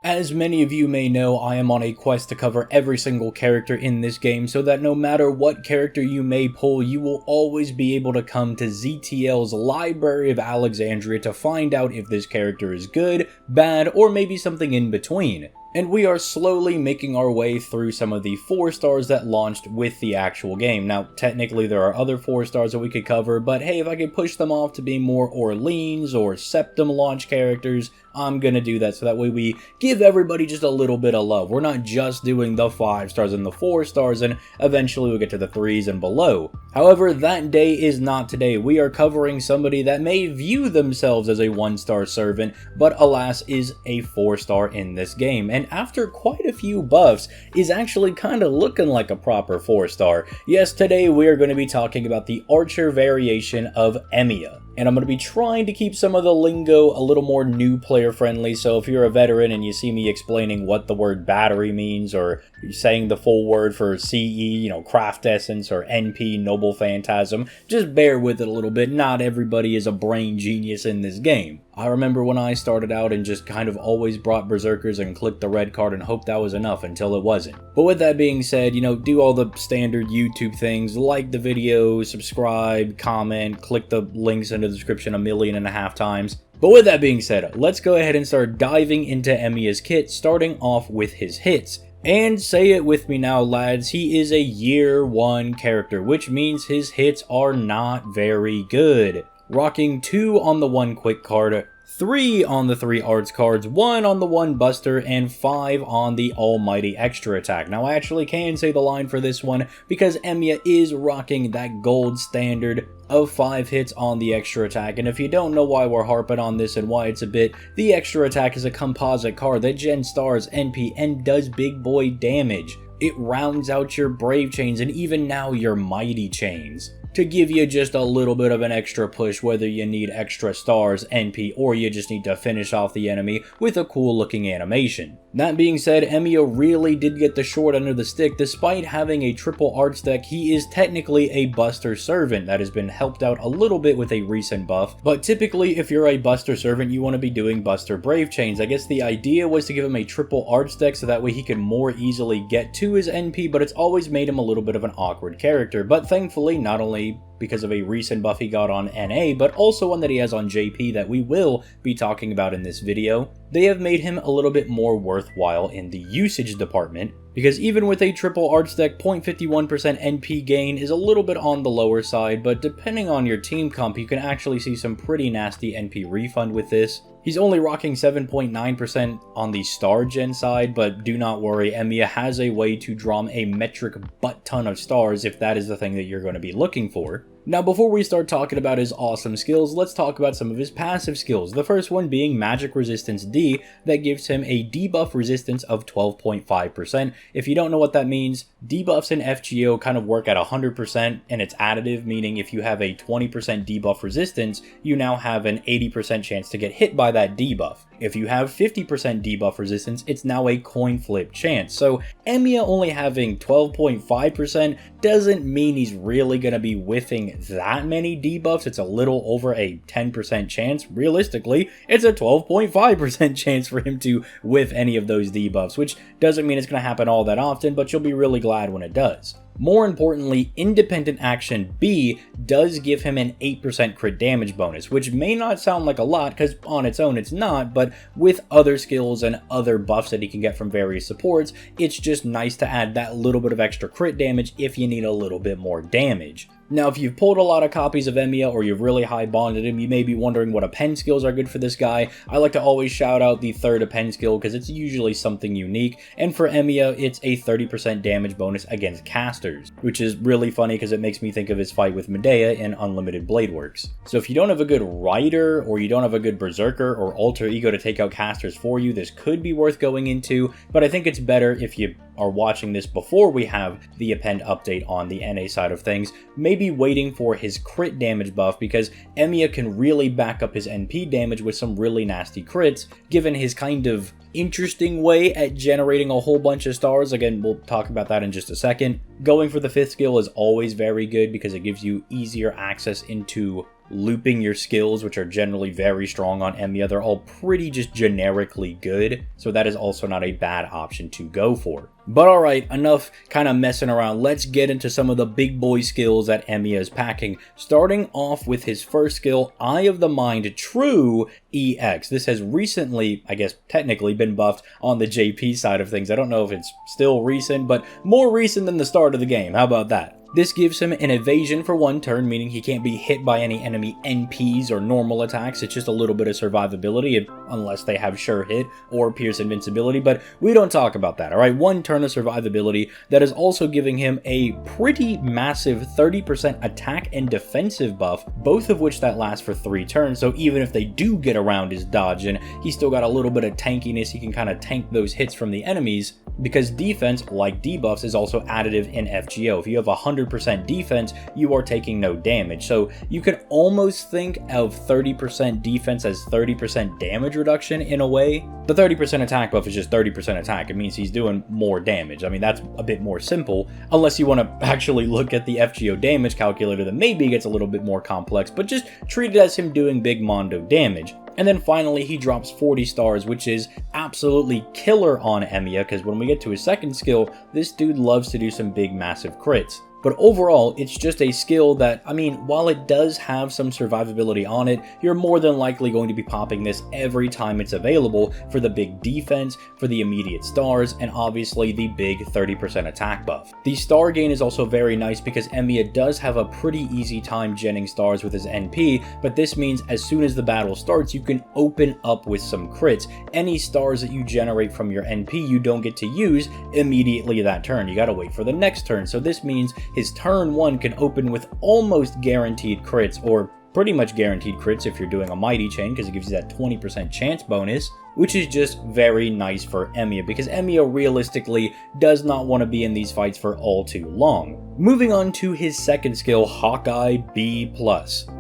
As many of you may know, I am on a quest to cover every single character in this game so that no matter what character you may pull, you will always be able to come to ZTL's Library of Alexandria to find out if this character is good, bad, or maybe something in between. And we are slowly making our way through some of the 4 stars that launched with the actual game. Now, technically there are other 4 stars that we could cover, but hey, if I could push them off to be more Orleans or Septum launch characters, I'm gonna do that so that way we give everybody just a little bit of love. We're not just doing the 5 stars and the 4 stars, and eventually we'll get to the 3s and below. However, that day is not today. We are covering somebody that may view themselves as a 1-star servant, but alas is a 4-star in this game. And after quite a few buffs, is actually kind of looking like a proper 4-star. Yes, today we are going to be talking about the Archer variation of Emiya. And I'm going to be trying to keep some of the lingo a little more new player friendly, so if you're a veteran and you see me explaining what the word battery means, or saying the full word for CE, craft essence, or NP, noble phantasm, just bear with it a little bit. Not everybody is a brain genius in this game. I remember when I started out and just kind of always brought berserkers and clicked the red card and hoped that was enough until it wasn't. But with that being said, do all the standard YouTube things, like the video, subscribe, comment, click the links in the description 1.5 million times. But with that being said, let's go ahead and start diving into Emiya's kit, starting off with his hits. And say it with me now, lads, he is a year 1 character, which means his hits are not very good. Rocking 2 on the 1 quick card, 3 on the 3 arts cards, 1 on the 1 buster, and 5 on the almighty extra attack. Now I actually can say the line for this one because Emiya is rocking that gold standard of 5 hits on the extra attack, and if you don't know why we're harping on this and why it's a bit, the extra attack is a composite card that gen stars NP and does big boy damage. It rounds out your brave chains and even now your mighty chains, to give you just a little bit of an extra push whether you need extra stars, NP, or you just need to finish off the enemy with a cool looking animation. That being said, Emiya really did get the short end of the stick. Despite having a triple arts deck, he is technically a buster servant that has been helped out a little bit with a recent buff, but typically if you're a buster servant you want to be doing buster brave chains. I guess the idea was to give him a triple arts deck so that way he could more easily get to his NP, but it's always made him a little bit of an awkward character. But thankfully, not only because of a recent buff he got on NA, but also one that he has on JP that we will be talking about in this video, they have made him a little bit more worthwhile in the usage department, because even with a triple arts deck, 0.51% NP gain is a little bit on the lower side, but depending on your team comp, you can actually see some pretty nasty NP refund with this. He's only rocking 7.9% on the star gen side, but do not worry, Emiya has a way to drum a metric butt ton of stars if that is the thing that you're going to be looking for. Now before we start talking about his awesome skills, let's talk about some of his passive skills. The first one being Magic Resistance D, that gives him a debuff resistance of 12.5%. If you don't know what that means, debuffs in FGO kind of work at 100% and it's additive, meaning if you have a 20% debuff resistance, you now have an 80% chance to get hit by that debuff. If you have 50% debuff resistance, it's now a coin flip chance. So Emiya only having 12.5% doesn't mean he's really going to be whiffing that many debuffs. It's a little over a 10% chance. Realistically, it's a 12.5% chance for him to whiff any of those debuffs, which doesn't mean it's going to happen all that often, but you'll be really glad when it does. More importantly, Independent Action B does give him an 8% crit damage bonus, which may not sound like a lot because on its own it's not, but with other skills and other buffs that he can get from various supports, it's just nice to add that little bit of extra crit damage if you need a little bit more damage. Now, if you've pulled a lot of copies of Emiya or you've really high bonded him, you may be wondering what append skills are good for this guy. I like to always shout out the 3rd append skill because it's usually something unique, and for Emiya, it's a 30% damage bonus against casters, which is really funny because it makes me think of his fight with Medea in Unlimited Blade Works. So if you don't have a good rider, or you don't have a good berserker or alter ego to take out casters for you, this could be worth going into, but I think it's better if you are watching this before we have the append update on the NA side of things, maybe waiting for his crit damage buff, because Emiya can really back up his NP damage with some really nasty crits, given his kind of interesting way at generating a whole bunch of stars. Again, we'll talk about that in just a second. Going for the 5th skill is always very good because it gives you easier access into looping your skills, which are generally very strong on Emiya. They're all pretty just generically good, so that is also not a bad option to go for. But alright, enough kind of messing around. Let's get into some of the big boy skills that Emiya is packing. Starting off with his first skill, Eye of the Mind True EX. This has recently, I guess technically, been buffed on the JP side of things. I don't know if it's still recent, but more recent than the start of the game. How about that? This gives him an evasion for 1 turn, meaning he can't be hit by any enemy NPs or normal attacks. It's just a little bit of survivability, unless they have sure hit or pierce invincibility, but we don't talk about that, alright? 1 turn of survivability that is also giving him a pretty massive 30% attack and defensive buff, both of which that last for 3 turns, so even if they do get around his dodge, and he's still got a little bit of tankiness, he can kind of tank those hits from the enemies, because defense, like debuffs, is also additive in FGO. If you have 100% defense, you are taking no damage. So you could almost think of 30% defense as 30% damage reduction in a way. The 30% attack buff is just 30% attack. It means he's doing more damage. I mean, that's a bit more simple, unless you want to actually look at the FGO damage calculator, that maybe gets a little bit more complex, but just treat it as him doing big mondo damage. And then finally, he drops 40 stars, which is absolutely killer on Emiya, because when we get to his second skill, this dude loves to do some big, massive crits. But overall, it's just a skill that, I mean, while it does have some survivability on it, you're more than likely going to be popping this every time it's available for the big defense, for the immediate stars, and obviously the big 30% attack buff. The star gain is also very nice because Emiya does have a pretty easy time genning stars with his NP, but this means as soon as the battle starts, you can open up with some crits. Any stars that you generate from your NP, you don't get to use immediately that turn. You gotta wait for the next turn, so this means his turn 1 can open with almost guaranteed crits, or pretty much guaranteed crits if you're doing a mighty chain, because it gives you that 20% chance bonus, which is just very nice for Emiya, because Emiya realistically does not want to be in these fights for all too long. Moving on to his second skill, Hawkeye B+.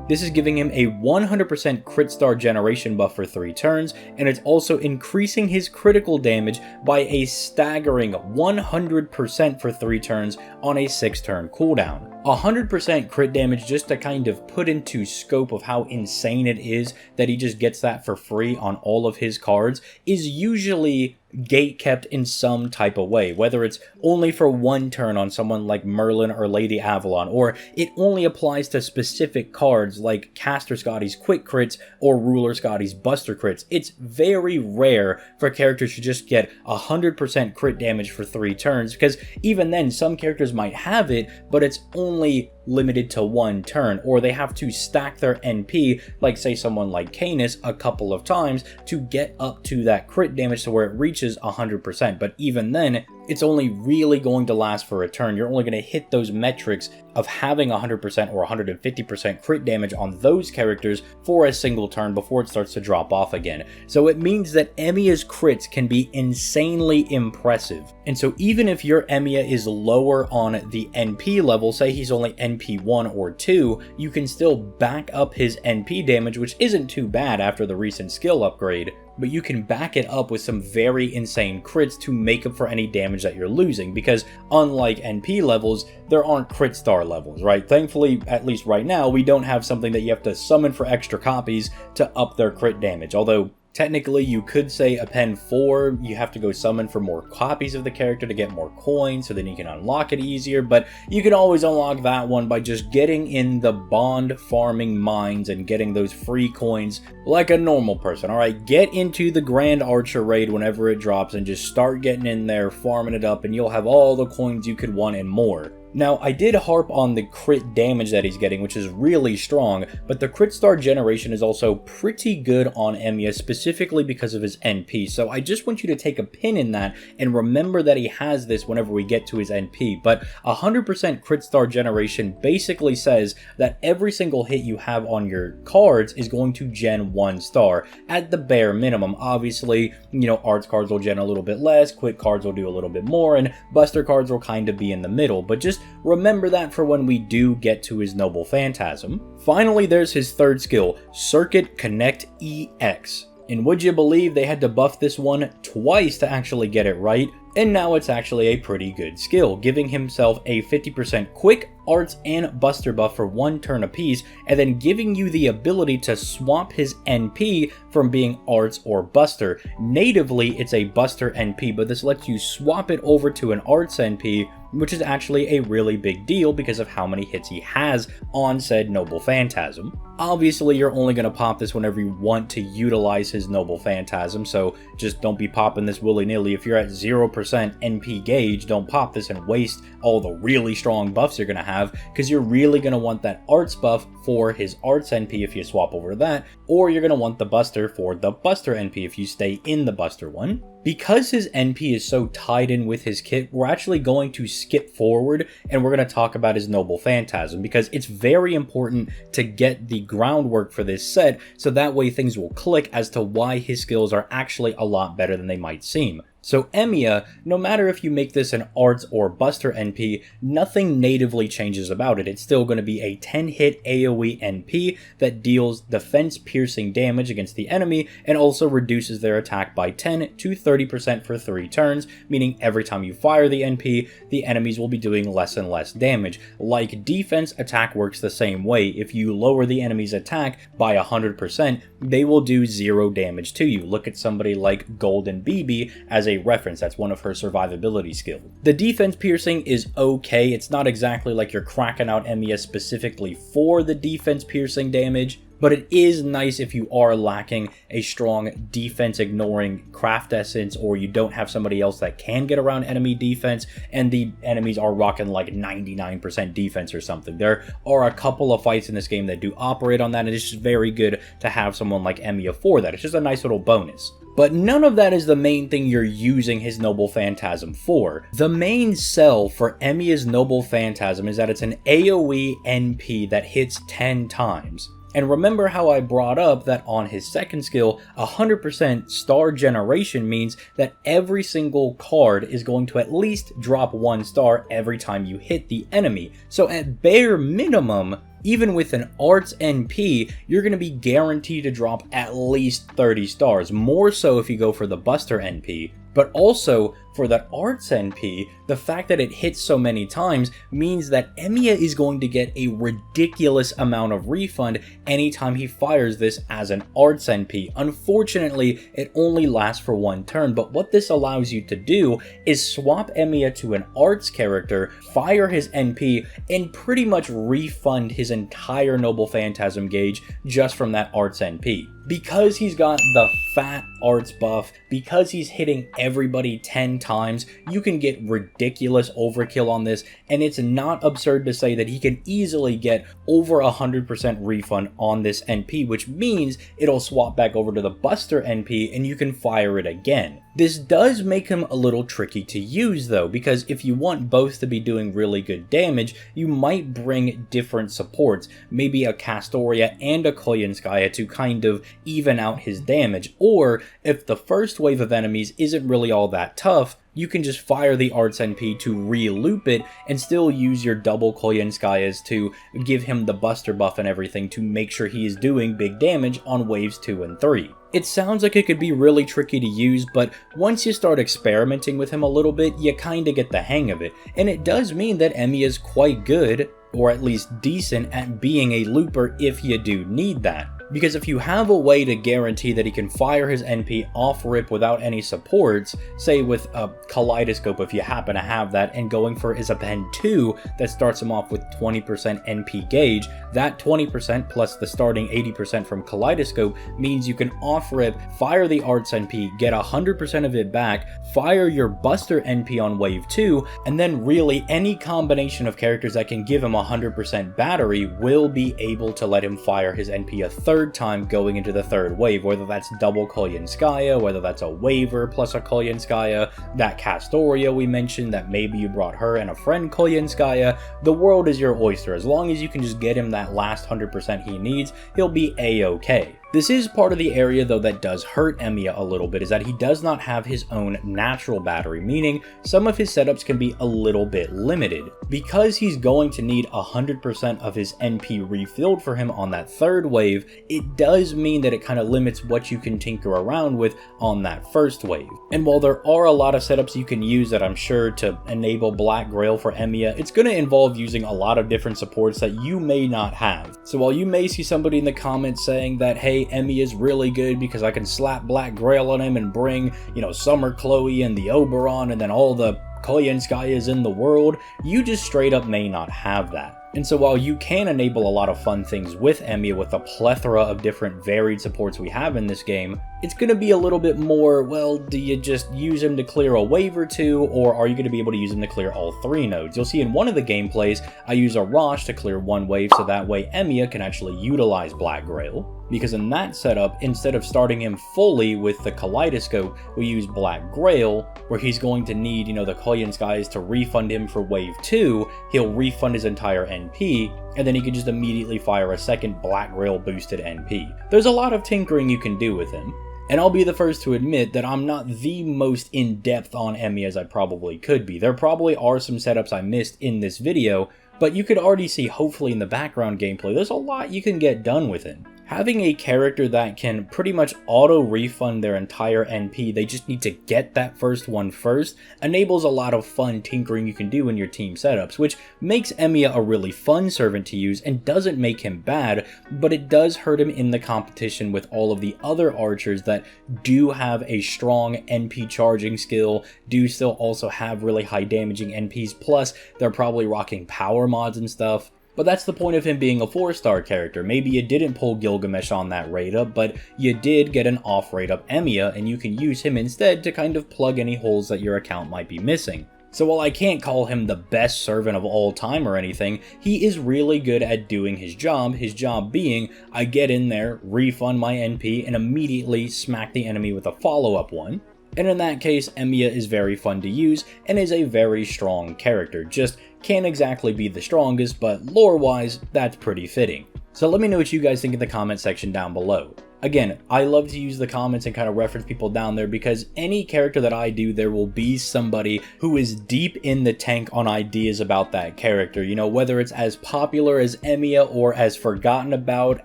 This is giving him a 100% crit star generation buff for 3 turns, and it's also increasing his critical damage by a staggering 100% for 3 turns on a 6-turn cooldown. 100% crit damage, just to kind of put into scope of how insane it is that he just gets that for free on all of his cards, is usually gate kept in some type of way, whether it's only for 1 turn on someone like Merlin or Lady Avalon, or it only applies to specific cards like Caster Scotty's quick crits or Ruler Scotty's buster crits. It's very rare for characters to just get 100% crit damage for 3 turns, because even then some characters might have it, but it's only limited to 1 turn, or they have to stack their NP, like say someone like Canis, a couple of times to get up to that crit damage to where it reaches 100%, but even then, it's only really going to last for a turn. You're only going to hit those metrics of having 100% or 150% crit damage on those characters for a single turn before it starts to drop off again. So it means that Emiya's crits can be insanely impressive. And so even if your Emiya is lower on the NP level, say he's only NP 1 or 2, you can still back up his NP damage, which isn't too bad after the recent skill upgrade, but you can back it up with some very insane crits to make up for any damage that you're losing, because unlike NP levels, there aren't crit star levels, right? Thankfully, at least right now, we don't have something that you have to summon for extra copies to up their crit damage, although technically, you could say append 4, you have to go summon for more copies of the character to get more coins, so then you can unlock it easier, but you can always unlock that one by just getting in the bond farming mines and getting those free coins like a normal person, alright? Get into the Grand Archer raid whenever it drops and just start getting in there, farming it up, and you'll have all the coins you could want and more. Now, I did harp on the crit damage that he's getting, which is really strong, but the crit star generation is also pretty good on Emiya, specifically because of his NP, so I just want you to take a pin in that and remember that he has this whenever we get to his NP, but 100% crit star generation basically says that every single hit you have on your cards is going to gen 1 star, at the bare minimum. Obviously, you know, arts cards will gen a little bit less, quick cards will do a little bit more, and buster cards will kind of be in the middle, but just remember that for when we do get to his noble Phantasm. Finally, there's his third skill, Circuit Connect EX. And would you believe they had to buff this one twice to actually get it right? And now it's actually a pretty good skill, giving himself a 50% quick, arts, and buster buff for 1 turn apiece, and then giving you the ability to swap his NP from being arts or buster. Natively, it's a buster NP, but this lets you swap it over to an arts NP, which is actually a really big deal because of how many hits he has on said Noble Phantasm. Obviously, you're only going to pop this whenever you want to utilize his Noble Phantasm, so just don't be popping this willy-nilly. If you're at 0% NP gauge, don't pop this and waste all the really strong buffs you're going to have, because you're really going to want that arts buff for his arts NP if you swap over to that, or you're going to want the buster for the buster NP if you stay in the buster one. Because his NP is so tied in with his kit, we're actually going to skip forward and we're going to talk about his Noble Phantasm, because it's very important to get the groundwork for this set, so that way things will click as to why his skills are actually a lot better than they might seem. So Emiya, no matter if you make this an arts or buster NP, nothing natively changes about it. It's still going to be a 10-hit AoE NP that deals defense piercing damage against the enemy and also reduces their attack by 10 to 30% for 3 turns, meaning every time you fire the NP, the enemies will be doing less and less damage. Like defense, attack works the same way. If you lower the enemy's attack by 100%, they will do 0 damage to you. Look at somebody like Golden BB as a reference. That's one of her survivability skills. The defense piercing is okay. It's not exactly like you're cracking out Emiya specifically for the defense piercing damage, but it is nice if you are lacking a strong defense ignoring craft essence, or you don't have somebody else that can get around enemy defense and the enemies are rocking like 99% defense or something. There are a couple of fights in this game that do operate on that, and it's just very good to have someone like Emiya for that. It's just a nice little bonus. But none of that is the main thing you're using his Noble Phantasm for. The main sell for Emiya's Noble Phantasm is that it's an AoE NP that hits 10 times. And remember how I brought up that on his second skill, 100% star generation means that every single card is going to at least drop 1 star every time you hit the enemy. So at bare minimum, even with an arts NP, you're going to be guaranteed to drop at least 30 stars, more so if you go for the buster NP. But also, for that arts NP, the fact that it hits so many times means that Emiya is going to get a ridiculous amount of refund anytime he fires this as an arts NP. Unfortunately, it only lasts for 1 turn, but what this allows you to do is swap Emiya to an arts character, fire his NP, and pretty much refund his entire Noble Phantasm gauge just from that arts NP. Because he's got the fat arts buff, because he's hitting everybody 10 times, you can get ridiculous overkill on this, and it's not absurd to say that he can easily get over 100% refund on this NP, which means it'll swap back over to the buster NP and you can fire it again. This does make him a little tricky to use though, because if you want both to be doing really good damage, you might bring different supports, maybe a Castoria and a Koyanskaya to kind of even out his damage, or if the first wave of enemies isn't really all that tough, you can just fire the arts NP to re-loop it and still use your double Koyanskayas to give him the buster buff and everything to make sure he is doing big damage on waves 2 and 3. It sounds like it could be really tricky to use, but once you start experimenting with him a little bit, you kinda get the hang of it. And it does mean that Emiya is quite good, or at least decent, at being a looper if you do need that. Because if you have a way to guarantee that he can fire his NP off rip without any supports, say with a Kaleidoscope if you happen to have that, and going for his append 2 that starts him off with 20% NP gauge, that 20% plus the starting 80% from Kaleidoscope means you can off rip, fire the arts NP, get 100% of it back, fire your buster NP on wave 2, and then really any combination of characters that can give him 100% battery will be able to let him fire his NP a third time going into the third wave, whether that's double Koyanskaya, whether that's a waiver plus a Koyanskaya, that Castoria we mentioned, that maybe you brought her and a friend Koyanskaya. The world is your oyster. As long as you can just get him that last 100% he needs, he'll be a-okay. This is part of the area though that does hurt Emiya a little bit, is that he does not have his own natural battery, meaning some of his setups can be a little bit limited. Because he's going to need 100% of his NP refilled for him on that third wave, it does mean that it kind of limits what you can tinker around with on that first wave. And while there are a lot of setups you can use that I'm sure to enable Black Grail for Emiya, it's going to involve using a lot of different supports that you may not have. So while you may see somebody in the comments saying that, hey, Emiya is really good because I can slap Black Grail on him and bring, Summer Chloe and the Oberon and then all the Koyenskayas in the world, you just straight up may not have that. And so while you can enable a lot of fun things with Emiya with the plethora of different varied supports we have in this game, it's going to be a little bit more, well, do you just use him to clear a wave or two, or are you going to be able to use him to clear all 3 nodes? You'll see in one of the gameplays, I use a Rosh to clear 1 wave, so that way Emiya can actually utilize Black Grail. Because in that setup, instead of starting him fully with the Kaleidoscope, we use Black Grail, where he's going to need, the Koyenskayas to refund him for wave 2, he'll refund his entire NP, and then he can just immediately fire a second Black Grail boosted NP. There's a lot of tinkering you can do with him. And I'll be the first to admit that I'm not the most in-depth on Emiya as I probably could be. There probably are some setups I missed in this video, but you could already see, hopefully in the background gameplay, there's a lot you can get done with him. Having a character that can pretty much auto-refund their entire NP, they just need to get that first one first, enables a lot of fun tinkering you can do in your team setups, which makes Emiya a really fun servant to use and doesn't make him bad, but it does hurt him in the competition with all of the other archers that do have a strong NP charging skill, do still also have really high damaging NPs, plus they're probably rocking power mods and stuff. But that's the point of him being a 4-star character. Maybe you didn't pull Gilgamesh on that rate up, but you did get an off rate up Emiya, and you can use him instead to kind of plug any holes that your account might be missing. So while I can't call him the best servant of all time or anything, he is really good at doing his job being, I get in there, refund my NP, and immediately smack the enemy with a follow-up one. And in that case, Emiya is very fun to use and is a very strong character. Just can't exactly be the strongest, but lore-wise, that's pretty fitting. So let me know what you guys think in the comment section down below. Again, I love to use the comments and kind of reference people down there because any character that I do, there will be somebody who is deep in the tank on ideas about that character. Whether it's as popular as Emiya or as forgotten about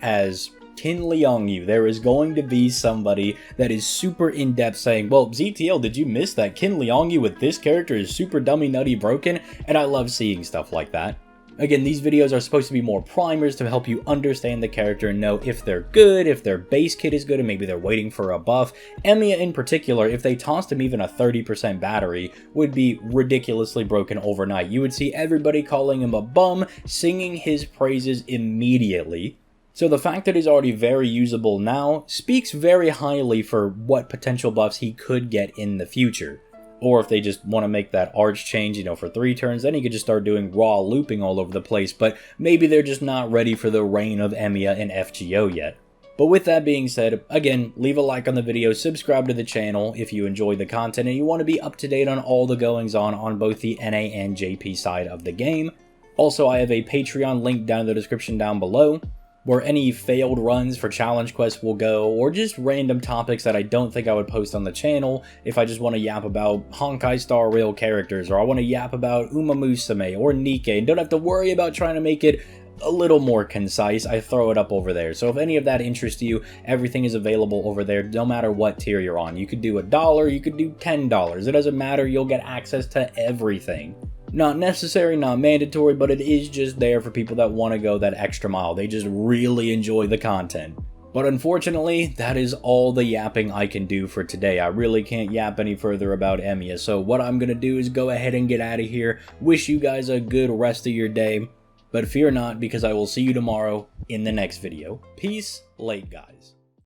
as Qin Liangyu, there is going to be somebody that is super in-depth saying, well, ZTL, did you miss that Qin Liangyu with this character is super dummy nutty broken? And I love seeing stuff like that. Again, these videos are supposed to be more primers to help you understand the character and know if they're good, if their base kit is good, and maybe they're waiting for a buff. Emiya in particular, if they tossed him even a 30% battery, would be ridiculously broken overnight. You would see everybody calling him a bum, singing his praises immediately. So the fact that he's already very usable now speaks very highly for what potential buffs he could get in the future. Or if they just want to make that arch change, for 3 turns, then he could just start doing raw looping all over the place, but maybe they're just not ready for the reign of Emiya in FGO yet. But with that being said, again, leave a like on the video, subscribe to the channel if you enjoyed the content and you want to be up to date on all the goings on both the NA and JP side of the game. Also, I have a Patreon link down in the description down below, where any failed runs for challenge quests will go, or just random topics that I don't think I would post on the channel if I just want to yap about Honkai Star Rail characters, or I want to yap about Uma Musume or Nikke, and don't have to worry about trying to make it a little more concise. I throw it up over there. So if any of that interests you, everything is available over there, no matter what tier you're on. You could do $1, you could do $10, it doesn't matter, you'll get access to everything. Not necessary, not mandatory, but it is just there for people that want to go that extra mile. They just really enjoy the content. But unfortunately, that is all the yapping I can do for today. I really can't yap any further about Emiya, so what I'm going to do is go ahead and get out of here. Wish you guys a good rest of your day, but fear not, because I will see you tomorrow in the next video. Peace, late guys.